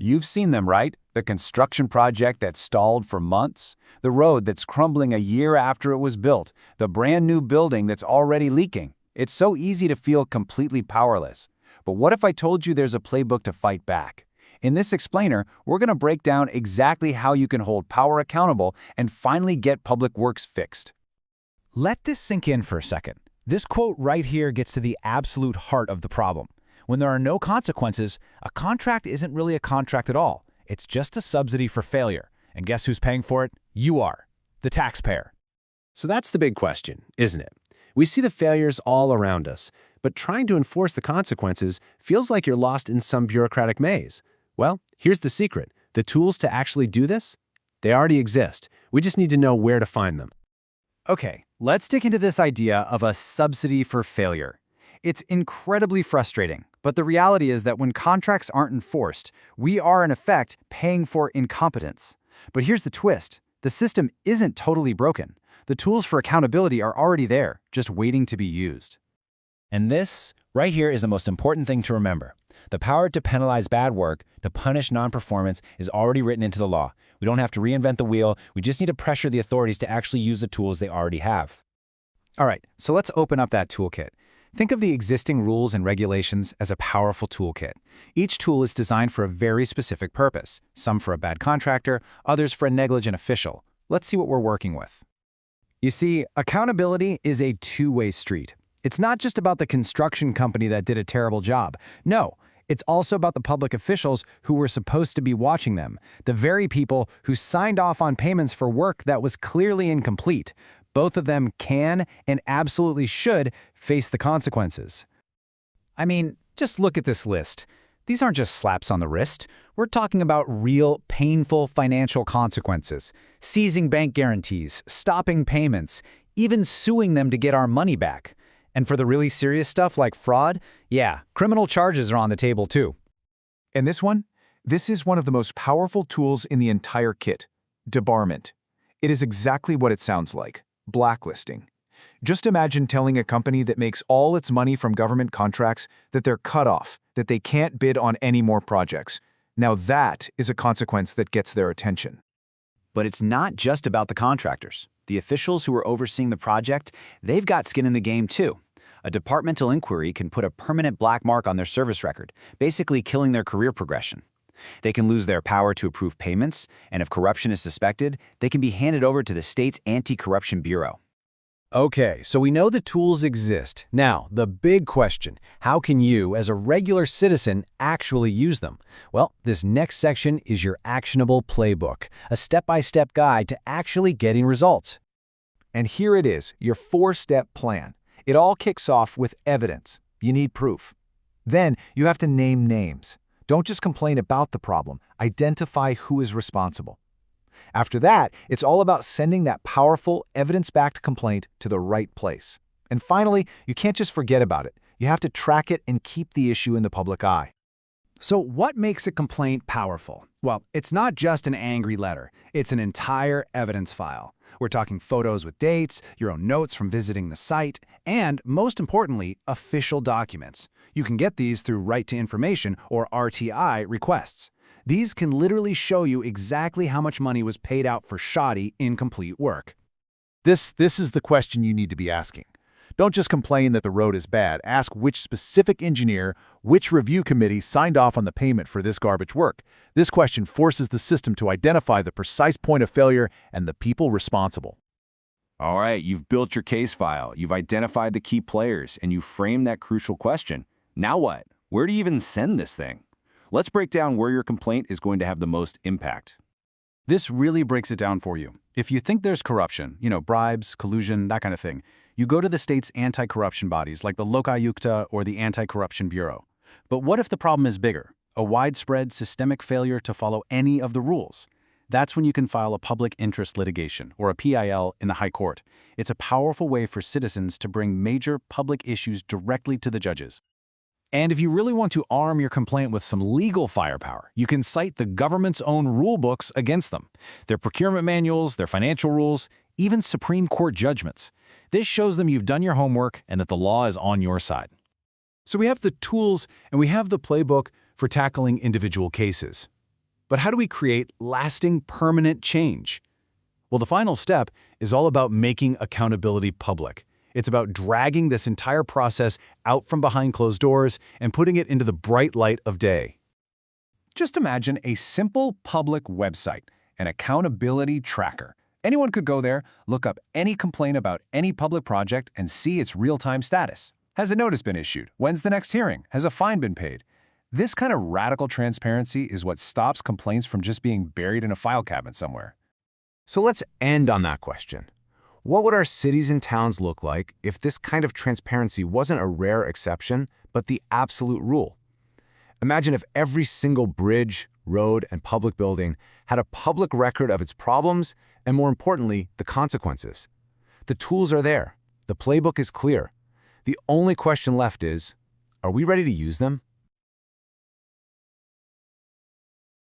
You've seen them, right? The construction project that stalled for months, the road that's crumbling a year after it was built, the brand new building that's already leaking. It's so easy to feel completely powerless. But what if I told you there's a playbook to fight back? In this explainer, we're going to break down exactly how you can hold power accountable and finally get public works fixed. Let this sink in for a second. This quote right here gets to the absolute heart of the problem. When there are no consequences, a contract isn't really a contract at all. It's just a subsidy for failure. And guess who's paying for it? You are, the taxpayer. So that's the big question, isn't it? We see the failures all around us, but trying to enforce the consequences feels like you're lost in some bureaucratic maze. Well, here's the secret. The tools to actually do this? They already exist. We just need to know where to find them. Okay, let's dig into this idea of a subsidy for failure. It's incredibly frustrating, but the reality is that when contracts aren't enforced, we are in effect paying for incompetence. But here's the twist. The system isn't totally broken. The tools for accountability are already there, just waiting to be used. And this, right here, is the most important thing to remember. The power to penalize bad work, to punish non-performance, is already written into the law. We don't have to reinvent the wheel. We just need to pressure the authorities to actually use the tools they already have. All right, so let's open up that toolkit. Think of the existing rules and regulations as a powerful toolkit. Each tool is designed for a very specific purpose, some for a bad contractor, others for a negligent official. Let's see what we're working with. You see, accountability is a two-way street. It's not just about the construction company that did a terrible job. No, it's also about the public officials who were supposed to be watching them, the very people who signed off on payments for work that was clearly incomplete. Both of them can and absolutely should face the consequences. I mean, just look at this list. These aren't just slaps on the wrist. We're talking about real, painful financial consequences, seizing bank guarantees, stopping payments, even suing them to get our money back. And for the really serious stuff like fraud, yeah, criminal charges are on the table too. And this is one of the most powerful tools in the entire kit, debarment. It is exactly what it sounds like. Blacklisting. Just imagine telling a company that makes all its money from government contracts that they're cut off, that they can't bid on any more projects. Now that is a consequence that gets their attention. But it's not just about the contractors. The officials who are overseeing the project, they've got skin in the game too. A departmental inquiry can put a permanent black mark on their service record, basically killing their career progression. They can lose their power to approve payments, and if corruption is suspected, they can be handed over to the state's anti-corruption bureau. Okay, so we know the tools exist. Now, the big question, how can you, as a regular citizen, actually use them? Well, this next section is your actionable playbook, a step-by-step guide to actually getting results. And here it is, your 4-step plan. It all kicks off with evidence. You need proof. Then you have to name names. Don't just complain about the problem. Identify who is responsible. After that, it's all about sending that powerful, evidence-backed complaint to the right place. And finally, you can't just forget about it. You have to track it and keep the issue in the public eye. So what makes a complaint powerful? Well, it's not just an angry letter. It's an entire evidence file. We're talking photos with dates, your own notes from visiting the site, and, most importantly, official documents. You can get these through Right to Information or RTI requests. These can literally show you exactly how much money was paid out for shoddy, incomplete work. This is the question you need to be asking. Don't just complain that the road is bad. Ask which specific engineer, which review committee signed off on the payment for this garbage work. This question forces the system to identify the precise point of failure and the people responsible. All right, you've built your case file, you've identified the key players, and you've framed that crucial question. Now what? Where do you even send this thing? Let's break down where your complaint is going to have the most impact. This really breaks it down for you. If you think there's corruption, bribes, collusion, that kind of thing, you go to the state's anti-corruption bodies like the Lokayukta or the Anti-Corruption Bureau. But what if the problem is bigger? A widespread systemic failure to follow any of the rules? That's when you can file a public interest litigation, or a PIL, in the High Court. It's a powerful way for citizens to bring major public issues directly to the judges. And if you really want to arm your complaint with some legal firepower, you can cite the government's own rule books against them, their procurement manuals, their financial rules, even Supreme Court judgments. This shows them you've done your homework and that the law is on your side. So we have the tools and we have the playbook for tackling individual cases. But how do we create lasting, permanent change? Well, the final step is all about making accountability public. It's about dragging this entire process out from behind closed doors and putting it into the bright light of day. Just imagine a simple public website, an accountability tracker. Anyone could go there, look up any complaint about any public project, and see its real-time status. Has a notice been issued? When's the next hearing? Has a fine been paid? This kind of radical transparency is what stops complaints from just being buried in a file cabinet somewhere. So let's end on that question. What would our cities and towns look like if this kind of transparency wasn't a rare exception, but the absolute rule? Imagine if every single bridge, road, and public building had a public record of its problems and, more importantly, the consequences. The tools are there. The playbook is clear. The only question left is, are we ready to use them?